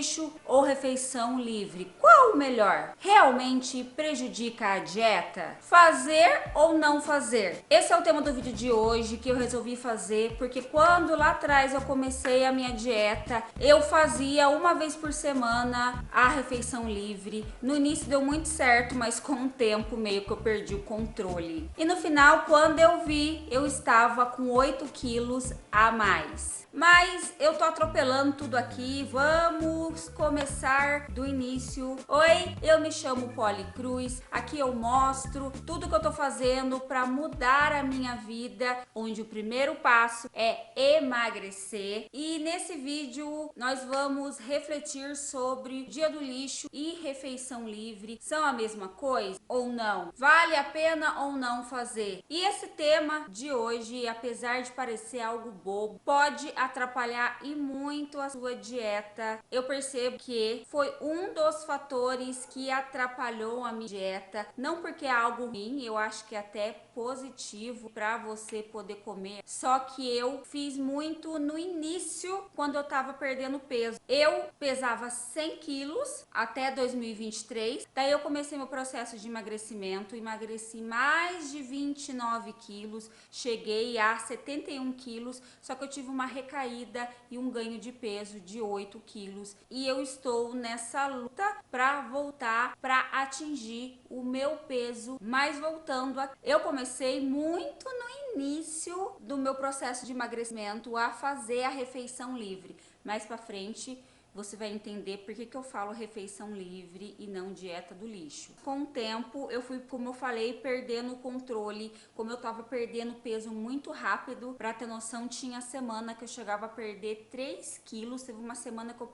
lixo ou refeição livre? Qual o melhor? Realmente prejudica a dieta? Fazer ou não fazer? Esse é o tema do vídeo de hoje que eu resolvi fazer porque quando lá atrás eu comecei a minha dieta, eu fazia uma vez por semana a refeição livre. No início deu muito certo, mas com o tempo meio que eu perdi o controle. E no final, quando eu vi, eu estava com 8 quilos a mais. Mas eu tô atropelando tudo aqui, vamos começar do início. Oi, eu me chamo Polly Cruz, aqui eu mostro tudo que eu tô fazendo para mudar a minha vida, onde o primeiro passo é emagrecer. E nesse vídeo nós vamos refletir sobre dia do lixo e refeição livre. São a mesma coisa ou não? Vale a pena ou não fazer? E esse tema de hoje, apesar de parecer algo bobo, pode atrapalhar e muito a sua dieta. Eu percebo que foi um dos fatores que atrapalhou a minha dieta, não porque é algo ruim, eu acho que é até positivo para você poder comer, só que eu fiz muito no início, quando eu tava perdendo peso. Eu pesava 100 quilos até 2023, daí eu comecei meu processo de emagrecimento, emagreci mais de 29 quilos, cheguei a 71 quilos, só que eu tive uma recaída e um ganho de peso de 8 quilos. E eu estou nessa luta para voltar para atingir o meu peso. Mas voltando, eu comecei muito no início do meu processo de emagrecimento a fazer a refeição livre. Mais para frente você vai entender por que eu falo refeição livre e não dieta do lixo. Com o tempo, eu fui, como eu falei, perdendo o controle, como eu tava perdendo peso muito rápido. Pra ter noção, tinha semana que eu chegava a perder 3 quilos, teve uma semana que eu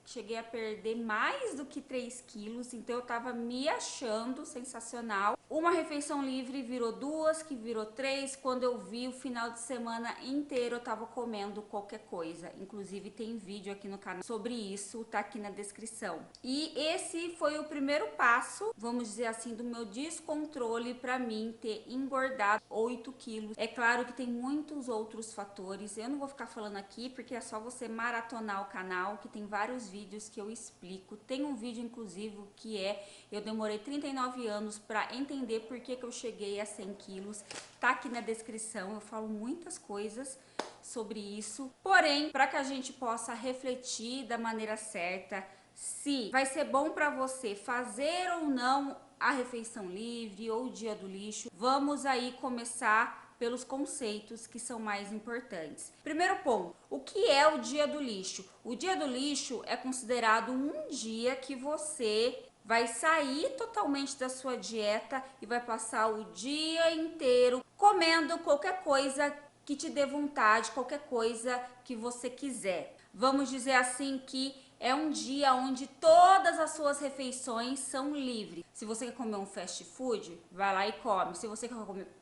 cheguei a perder mais do que 3 quilos, então eu tava me achando sensacional. Uma refeição livre virou 2, que virou 3. Quando eu vi, o final de semana inteiro eu tava comendo qualquer coisa. Inclusive tem vídeo aqui no canal sobre isso, tá aqui na descrição. E esse foi o primeiro passo, vamos dizer assim, do meu descontrole para mim ter engordado 8 quilos. É claro que tem muitos outros fatores, eu não vou ficar falando aqui porque é só você maratonar o canal, que tem vários vídeos que eu explico. Tem um vídeo inclusive que eu demorei 39 anos para entender por que eu cheguei a 100 quilos. Tá aqui na descrição, eu falo muitas coisas sobre isso. Porém, para que a gente possa refletir da maneira certa, se vai ser bom para você fazer ou não a refeição livre ou o dia do lixo, vamos aí começar pelos conceitos que são mais importantes. Primeiro ponto, o que é o dia do lixo? O dia do lixo é considerado um dia que você vai sair totalmente da sua dieta e vai passar o dia inteiro comendo qualquer coisa que te dê vontade, qualquer coisa que você quiser. Vamos dizer assim que é um dia onde todas as suas refeições são livres. Se você quer comer um fast food, vai lá e come. Se você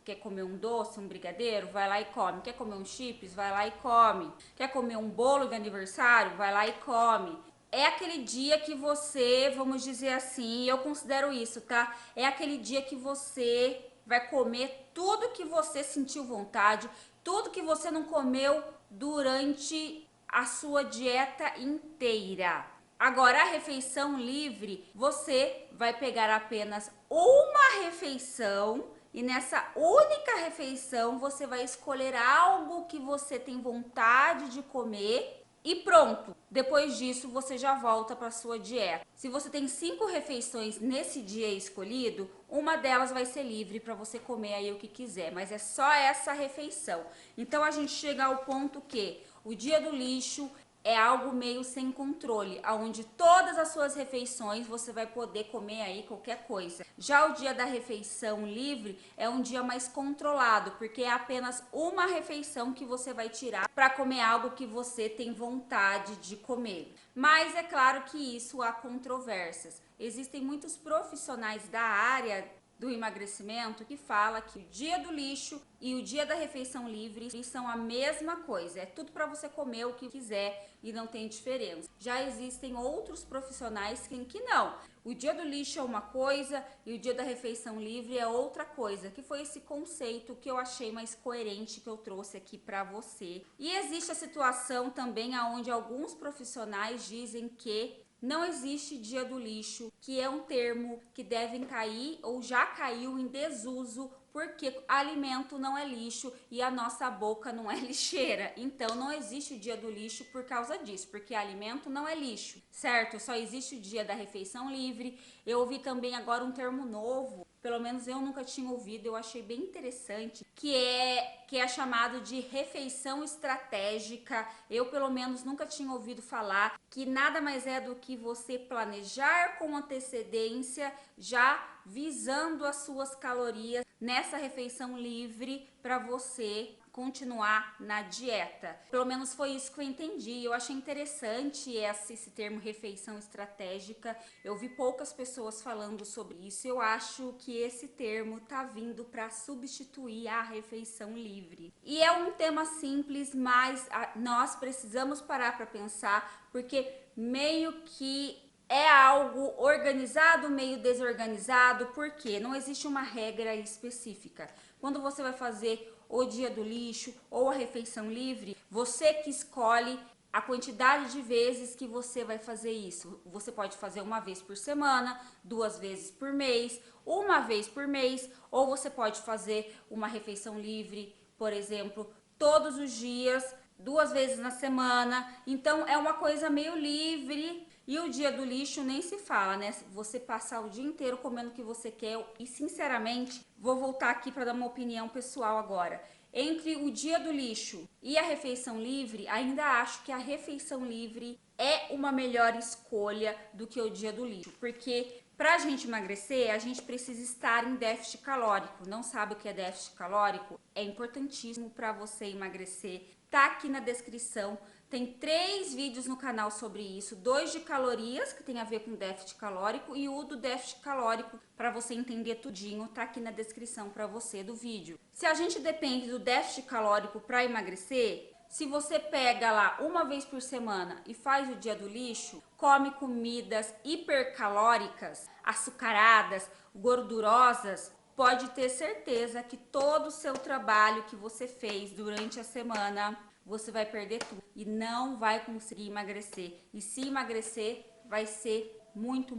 quer comer um doce, um brigadeiro, vai lá e come. Quer comer um chips, vai lá e come. Quer comer um bolo de aniversário, vai lá e come. É aquele dia que você, vamos dizer assim, eu considero isso, tá? É aquele dia que você vai comer tudo que você sentiu vontade, tudo que você não comeu durante a sua dieta inteira. Agora, a refeição livre, você vai pegar apenas uma refeição e nessa única refeição você vai escolher algo que você tem vontade de comer e pronto. Depois disso, você já volta para sua dieta. Se você tem 5 refeições nesse dia escolhido, uma delas vai ser livre para você comer aí o que quiser, mas é só essa refeição. Então a gente chega ao ponto que o dia do lixo é algo meio sem controle, onde todas as suas refeições você vai poder comer aí qualquer coisa. Já o dia da refeição livre é um dia mais controlado, porque é apenas uma refeição que você vai tirar para comer algo que você tem vontade de comer. Mas é claro que isso há controvérsias. Existem muitos profissionais da área do emagrecimento que fala que o dia do lixo e o dia da refeição livre são a mesma coisa. É tudo para você comer o que quiser e não tem diferença. Já existem outros profissionais que não. O dia do lixo é uma coisa e o dia da refeição livre é outra coisa, que foi esse conceito que eu achei mais coerente que eu trouxe aqui para você. E existe a situação também onde alguns profissionais dizem que não existe dia do lixo, que é um termo que deve cair ou já caiu em desuso, porque alimento não é lixo e a nossa boca não é lixeira. Então não existe o dia do lixo por causa disso, porque alimento não é lixo, certo? Só existe o dia da refeição livre. Eu ouvi também agora um termo novo, pelo menos eu nunca tinha ouvido, eu achei bem interessante, que é chamado de refeição estratégica. Eu pelo menos nunca tinha ouvido falar, que nada mais é do que você planejar com antecedência, já visando as suas calorias nessa refeição livre para você continuar na dieta. Pelo menos foi isso que eu entendi. Eu achei interessante esse termo refeição estratégica. Eu vi poucas pessoas falando sobre isso. Eu acho que esse termo tá vindo para substituir a refeição livre. E é um tema simples, mas nós precisamos parar para pensar, porque meio que é algo organizado, meio desorganizado, porque não existe uma regra específica. Quando você vai fazer o dia do lixo ou a refeição livre, você que escolhe a quantidade de vezes que você vai fazer isso. Você pode fazer uma vez por semana, 2 vezes por mês, uma vez por mês, ou você pode fazer uma refeição livre, por exemplo, todos os dias, 2 vezes na semana. Então é uma coisa meio livre. E o dia do lixo nem se fala, né? Você passar o dia inteiro comendo o que você quer. E sinceramente, vou voltar aqui para dar uma opinião pessoal agora. Entre o dia do lixo e a refeição livre, ainda acho que a refeição livre é uma melhor escolha do que o dia do lixo. Porque pra gente emagrecer, a gente precisa estar em déficit calórico. Não sabe o que é déficit calórico? É importantíssimo para você emagrecer. Tá aqui na descrição. Tem 3 vídeos no canal sobre isso, 2 de calorias, que tem a ver com déficit calórico, e o do déficit calórico, para você entender tudinho, tá aqui na descrição para você do vídeo. Se a gente depende do déficit calórico para emagrecer, se você pega lá uma vez por semana e faz o dia do lixo, come comidas hipercalóricas, açucaradas, gordurosas, pode ter certeza que todo o seu trabalho que você fez durante a semana, você vai perder tudo e não vai conseguir emagrecer. E se emagrecer, vai ser muito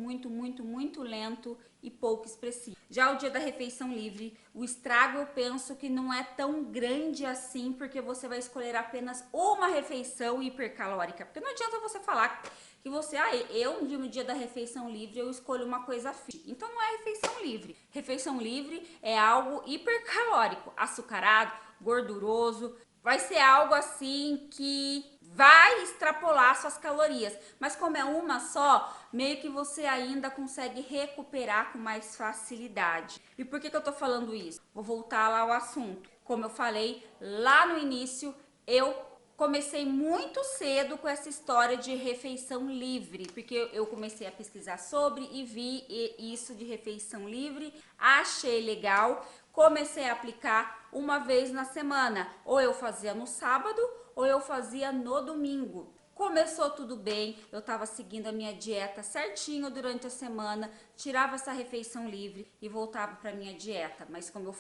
lento e pouco expressivo. Já o dia da refeição livre, o estrago eu penso que não é tão grande assim, porque você vai escolher apenas uma refeição hipercalórica. Porque não adianta você falar que você, eu no dia da refeição livre eu escolho uma coisa fit. Então não é refeição livre. Refeição livre é algo hipercalórico, açucarado, gorduroso. Vai ser algo assim que vai extrapolar suas calorias. Mas como é uma só, meio que você ainda consegue recuperar com mais facilidade. E por que eu tô falando isso? Vou voltar lá ao assunto. Como eu falei lá no início, eu comecei muito cedo com essa história de refeição livre, porque eu comecei a pesquisar sobre e vi isso de refeição livre, achei legal, comecei a aplicar uma vez na semana, ou eu fazia no sábado ou eu fazia no domingo. Começou tudo bem, eu estava seguindo a minha dieta certinho durante a semana, tirava essa refeição livre e voltava para minha dieta, mas como eu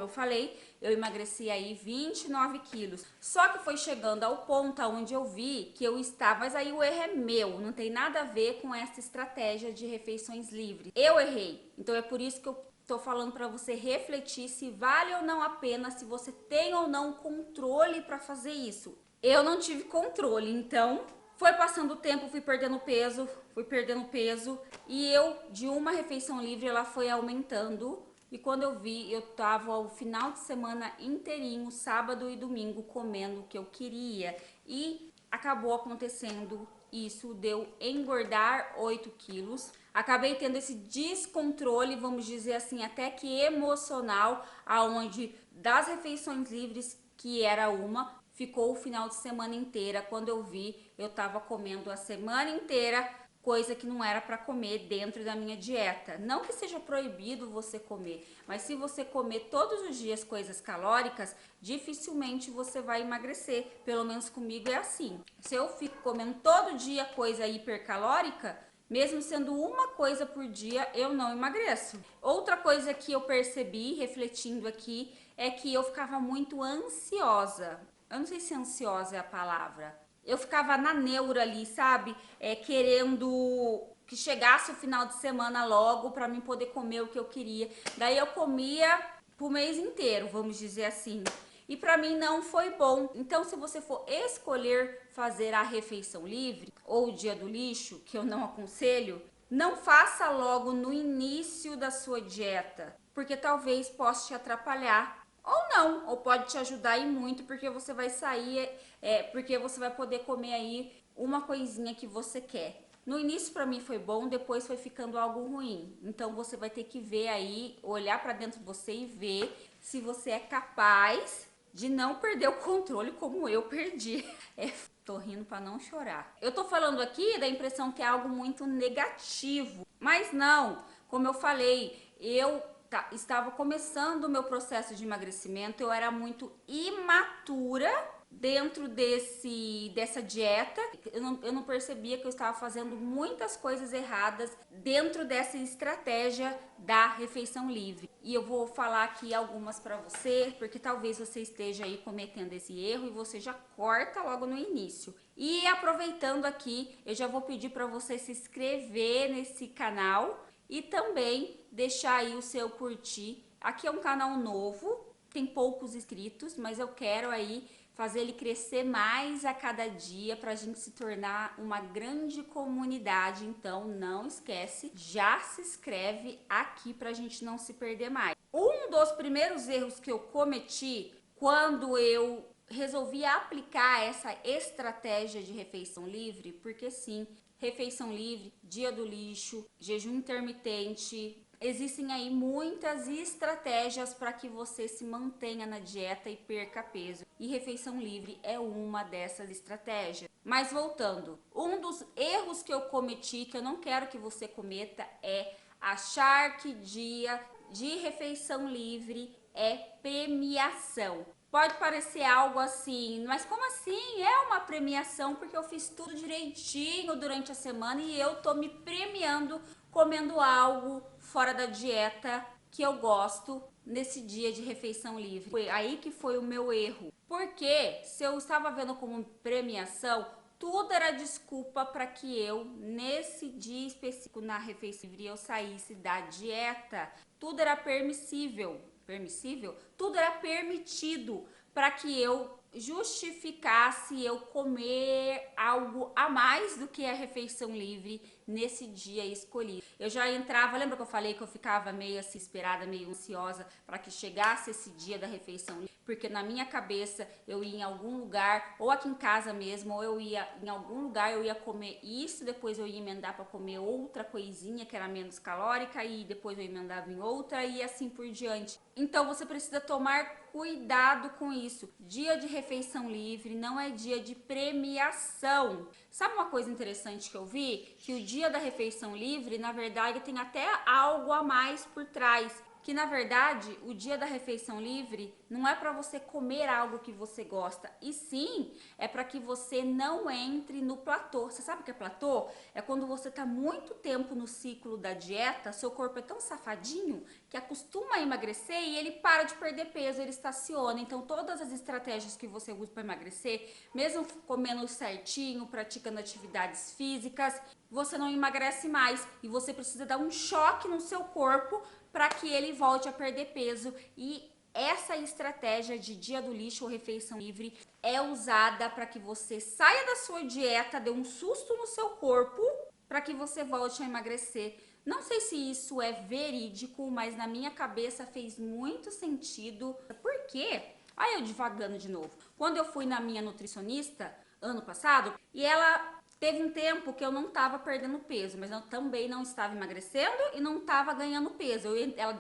falei, eu emagreci aí 29 quilos. Só que foi chegando ao ponto onde eu vi que eu estava, mas aí o erro é meu, não tem nada a ver com essa estratégia de refeições livres. Eu errei, então é por isso que eu tô falando para você refletir se vale ou não a pena, se você tem ou não controle para fazer isso. Eu não tive controle, então foi passando o tempo, fui perdendo peso e eu de uma refeição livre ela foi aumentando. E quando eu vi, eu tava o final de semana inteirinho, sábado e domingo, comendo o que eu queria. E acabou acontecendo isso, deu engordar 8 quilos. Acabei tendo esse descontrole, vamos dizer assim, até que emocional, aonde das refeições livres, que era uma, ficou o final de semana inteira. Quando eu vi, eu tava comendo a semana inteira coisa que não era para comer dentro da minha dieta. Não que seja proibido você comer, mas se você comer todos os dias coisas calóricas, dificilmente você vai emagrecer. Pelo menos comigo é assim. Se eu fico comendo todo dia coisa hipercalórica, mesmo sendo uma coisa por dia, eu não emagreço. Outra coisa que eu percebi, refletindo aqui, é que eu ficava muito ansiosa. Eu não sei se ansiosa é a palavra. Eu ficava na neura ali, sabe? Querendo que chegasse o final de semana logo para mim poder comer o que eu queria. Daí eu comia pro mês inteiro, vamos dizer assim. E para mim não foi bom. Então, se você for escolher fazer a refeição livre ou o dia do lixo, que eu não aconselho, não faça logo no início da sua dieta, porque talvez possa te atrapalhar. Ou não, ou pode te ajudar e muito, porque você vai sair, porque você vai poder comer aí uma coisinha que você quer. No início para mim foi bom, depois foi ficando algo ruim. Então você vai ter que ver aí, olhar para dentro de você e ver se você é capaz de não perder o controle como eu perdi. Tô rindo para não chorar. Eu tô falando aqui da impressão que é algo muito negativo, mas não. Como eu falei, eu estava começando o meu processo de emagrecimento, eu era muito imatura dentro dessa dieta. Eu não percebia que eu estava fazendo muitas coisas erradas dentro dessa estratégia da refeição livre. E eu vou falar aqui algumas para você, porque talvez você esteja aí cometendo esse erro e você já corta logo no início. E aproveitando aqui, eu já vou pedir para você se inscrever nesse canal e também deixar aí o seu curtir. Aqui é um canal novo, tem poucos inscritos, mas eu quero aí fazer ele crescer mais a cada dia para a gente se tornar uma grande comunidade. Então não esquece, já se inscreve aqui para a gente não se perder mais. Um dos primeiros erros que eu cometi quando eu resolvi aplicar essa estratégia de refeição livre, porque sim, refeição livre, dia do lixo, jejum intermitente, existem aí muitas estratégias para que você se mantenha na dieta e perca peso. E refeição livre é uma dessas estratégias. Mas voltando, um dos erros que eu cometi, que eu não quero que você cometa, é achar que dia de refeição livre é premiação. Pode parecer algo assim, mas como assim? É uma premiação porque eu fiz tudo direitinho durante a semana e eu tô me premiando comendo algo fora da dieta que eu gosto nesse dia de refeição livre. Foi aí que foi o meu erro. Porque se eu estava vendo como premiação, tudo era desculpa para que eu, nesse dia específico na refeição livre, eu saísse da dieta. Tudo era permissível. Permissível? Tudo era permitido para que eu justificasse eu comer algo a mais do que a refeição livre nesse dia escolhido. Eu já entrava, lembra que eu falei que eu ficava meio assim, esperada, meio ansiosa para que chegasse esse dia da refeição livre? Porque na minha cabeça eu ia em algum lugar, ou aqui em casa mesmo, ou eu ia em algum lugar, eu ia comer isso, depois eu ia emendar para comer outra coisinha que era menos calórica e depois eu emendava em outra e assim por diante. Então você precisa tomar cuidado com isso. Dia de refeição livre não é dia de premiação. Sabe uma coisa interessante que eu vi? Que o dia da refeição livre, na verdade, tem até algo a mais por trás. Que na verdade o dia da refeição livre não é para você comer algo que você gosta, e sim é para que você não entre no platô. Você sabe o que é platô? É quando você está muito tempo no ciclo da dieta, seu corpo é tão safadinho que acostuma a emagrecer e ele para de perder peso, ele estaciona. Então todas as estratégias que você usa para emagrecer, mesmo comendo certinho, praticando atividades físicas, você não emagrece mais e você precisa dar um choque no seu corpo para que ele volte a perder peso. E essa estratégia de dia do lixo ou refeição livre é usada para que você saia da sua dieta, dê um susto no seu corpo para que você volte a emagrecer. Não sei se isso é verídico, mas na minha cabeça fez muito sentido. Por quê? Aí eu divagando de novo. Quando eu fui na minha nutricionista ano passado, e ela teve um tempo que eu não estava perdendo peso, mas eu também não estava emagrecendo e não estava ganhando peso.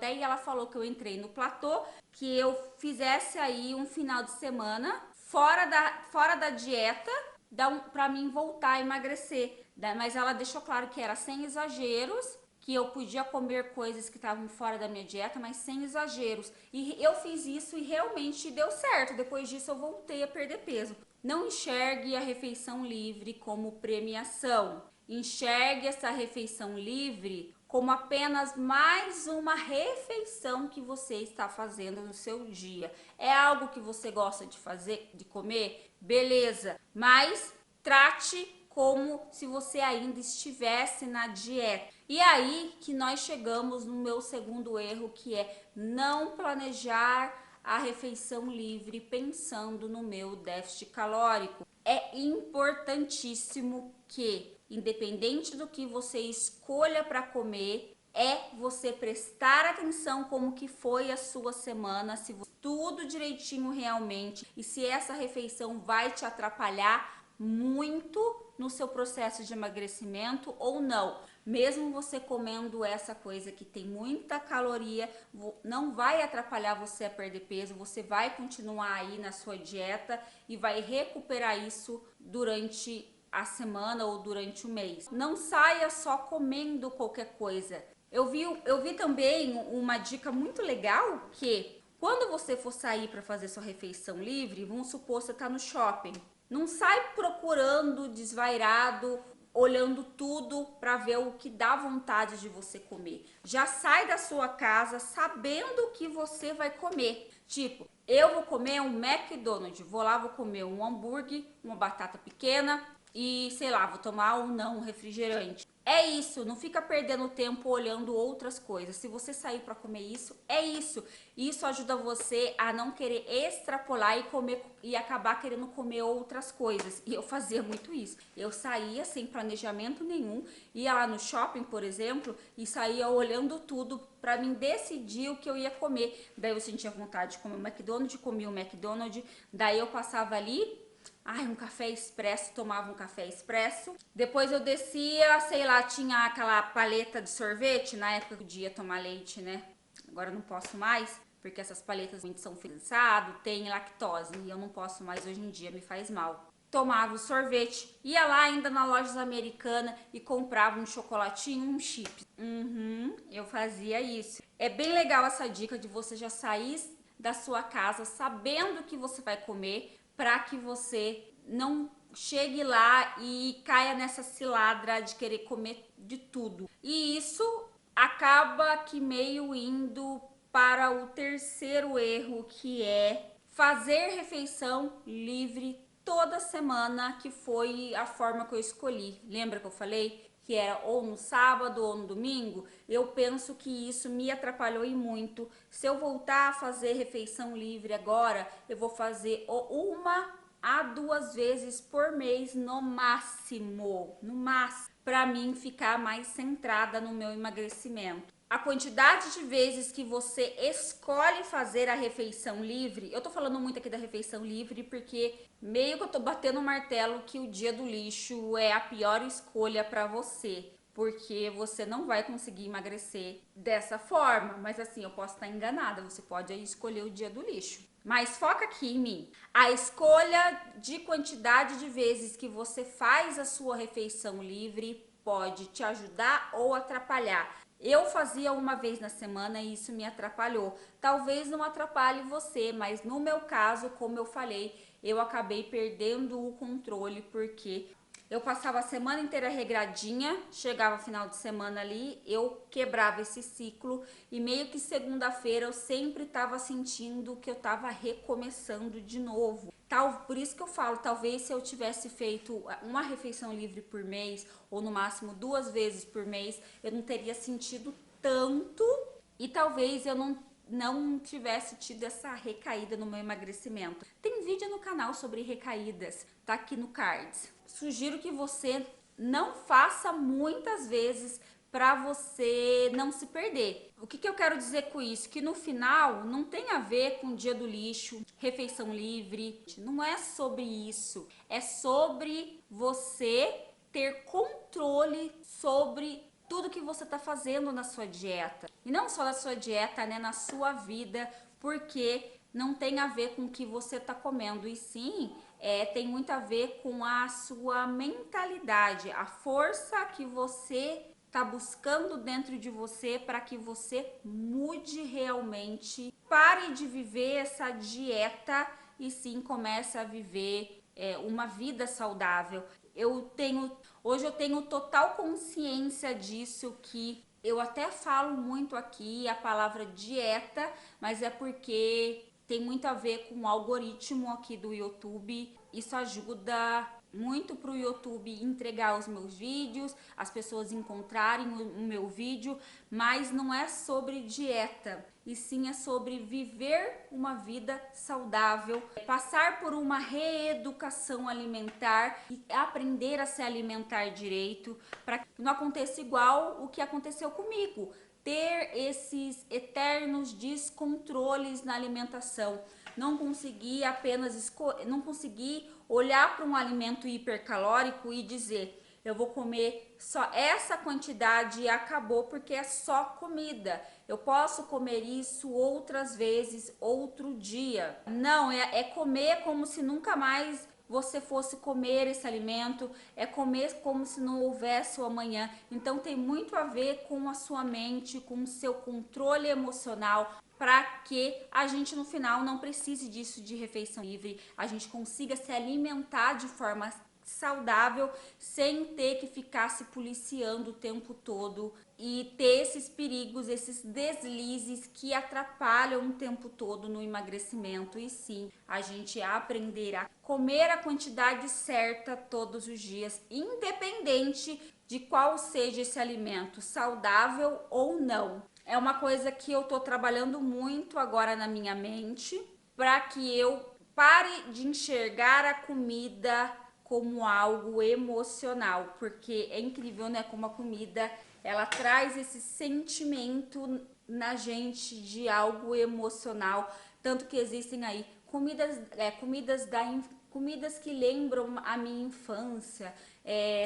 Daí ela falou que eu entrei no platô, que eu fizesse aí um final de semana fora da dieta para mim voltar a emagrecer. Mas ela deixou claro que era sem exageros, que eu podia comer coisas que estavam fora da minha dieta, mas sem exageros. E eu fiz isso e realmente deu certo. Depois disso eu voltei a perder peso. Não enxergue a refeição livre como premiação. Enxergue essa refeição livre como apenas mais uma refeição que você está fazendo no seu dia. É algo que você gosta de fazer, de comer? Beleza, mas trate como se você ainda estivesse na dieta. E aí que nós chegamos no meu segundo erro, que é não planejar a refeição livre pensando no meu déficit calórico. É importantíssimo que, independente do que você escolha para comer, é você prestar atenção como que foi a sua semana, se tudo direitinho realmente, e se essa refeição vai te atrapalhar muito no seu processo de emagrecimento ou não. Mesmo você comendo essa coisa que tem muita caloria, não vai atrapalhar você a perder peso, você vai continuar aí na sua dieta e vai recuperar isso durante a semana ou durante o mês. Não saia só comendo qualquer coisa. Eu vi também uma dica muito legal que quando você for sair para fazer sua refeição livre, vamos supor você tá no shopping, não sai procurando desvairado, olhando tudo para ver o que dá vontade de você comer. Já sai da sua casa sabendo o que você vai comer. Tipo, eu vou comer um McDonald's, vou lá, vou comer um hambúrguer, uma batata pequena e, sei lá, vou tomar um refrigerante. É isso, não fica perdendo tempo olhando outras coisas. Se você sair para comer isso, é isso. Isso ajuda você a não querer extrapolar e comer e acabar querendo comer outras coisas. E eu fazia muito isso. Eu saía sem planejamento nenhum, ia lá no shopping, por exemplo, e saía olhando tudo para mim decidir o que eu ia comer. Daí eu sentia vontade de comer o McDonald's, comia o McDonald's, daí eu passava ali, um café expresso, tomava um café expresso. Depois eu descia, sei lá, tinha aquela paleta de sorvete, na época que eu podia tomar leite, né? Agora eu não posso mais, porque essas paletas são frisado, tem lactose, e eu não posso mais hoje em dia, me faz mal. Tomava o sorvete, ia lá ainda na lojas americanas e comprava um chocolatinho, um chip. Eu fazia isso. É bem legal essa dica de você já sair da sua casa sabendo o que você vai comer, para que você não chegue lá e caia nessa cilada de querer comer de tudo. E isso acaba que meio indo para o terceiro erro, que é fazer refeição livre toda semana, que foi a forma que eu escolhi. Lembra que eu falei que era ou no sábado ou no domingo? Eu penso que isso me atrapalhou e muito. Se eu voltar a fazer refeição livre agora, eu vou fazer uma a 2 vezes por mês no máximo, para mim ficar mais centrada no meu emagrecimento. A quantidade de vezes que você escolhe fazer a refeição livre, eu tô falando muito aqui da refeição livre porque meio que eu tô batendo o martelo que o dia do lixo é a pior escolha para você, porque você não vai conseguir emagrecer dessa forma. Mas assim, eu posso estar enganada, você pode aí escolher o dia do lixo. Mas foca aqui em mim. A escolha de quantidade de vezes que você faz a sua refeição livre pode te ajudar ou atrapalhar. Eu fazia uma vez na semana e isso me atrapalhou. Talvez não atrapalhe você, mas no meu caso, como eu falei, eu acabei perdendo o controle porque eu passava a semana inteira regradinha, chegava final de semana ali, eu quebrava esse ciclo e meio que segunda-feira eu sempre estava sentindo que eu estava recomeçando de novo. Por isso que eu falo, talvez se eu tivesse feito uma refeição livre por mês, ou no máximo 2 vezes por mês, eu não teria sentido tanto e talvez eu não tivesse tido essa recaída no meu emagrecimento. Tem vídeo no canal sobre recaídas, tá aqui no cards. Sugiro que você não faça muitas vezes para você não se perder. O que eu quero dizer com isso? Que no final não tem a ver com dia do lixo, refeição livre. Não é sobre isso. É sobre você ter controle sobre tudo que você está fazendo na sua dieta. E não só na sua dieta, né? Na sua vida, porque não tem a ver com o que você está comendo, e sim tem muito a ver com a sua mentalidade, a força que você está buscando dentro de você para que você mude realmente, pare de viver essa dieta e sim comece a viver uma vida saudável. Hoje eu tenho total consciência disso, que eu até falo muito aqui a palavra dieta, mas é porque tem muito a ver com o algoritmo aqui do YouTube. Isso ajuda muito para o YouTube entregar os meus vídeos, as pessoas encontrarem o meu vídeo, mas não é sobre dieta, e sim é sobre viver uma vida saudável, passar por uma reeducação alimentar e aprender a se alimentar direito, para que não aconteça igual o que aconteceu comigo, ter esses eternos descontroles na alimentação, não conseguir não conseguir olhar para um alimento hipercalórico e dizer: eu vou comer só essa quantidade e acabou, porque é só comida. Eu posso comer isso outras vezes, outro dia. Não, é comer como se nunca mais você fosse comer esse alimento, é comer como se não houvesse o amanhã. Então tem muito a ver com a sua mente, com o seu controle emocional, para que a gente no final não precise disso de refeição livre, a gente consiga se alimentar de forma saudável sem ter que ficar se policiando o tempo todo e ter esses perigos, esses deslizes que atrapalham o tempo todo no emagrecimento. E sim, a gente aprender a comer a quantidade certa todos os dias, independente de qual seja esse alimento, saudável ou não. É uma coisa que eu tô trabalhando muito agora na minha mente, para que eu pare de enxergar a comida como algo emocional, porque é incrível, né, como a comida ela traz esse sentimento na gente de algo emocional, tanto que existem aí comidas que lembram a minha infância.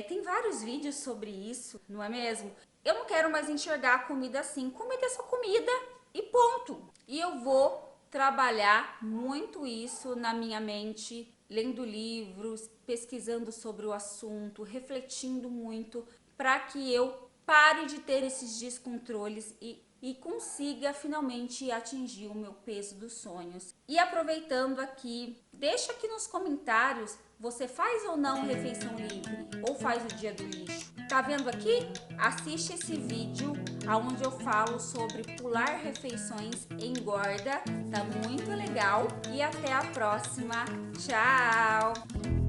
Tem vários vídeos sobre isso, não é mesmo? Eu não quero mais enxergar a comida assim. Comida é só comida e ponto. E eu vou trabalhar muito isso na minha mente, lendo livros, pesquisando sobre o assunto, refletindo muito, para que eu pare de ter esses descontroles e consiga finalmente atingir o meu peso dos sonhos. E aproveitando aqui, deixa aqui nos comentários, você faz ou não refeição livre? Ou faz o dia do lixo? Tá vendo aqui? Assiste esse vídeo onde eu falo sobre pular refeições engorda. Tá muito legal. E até a próxima. Tchau!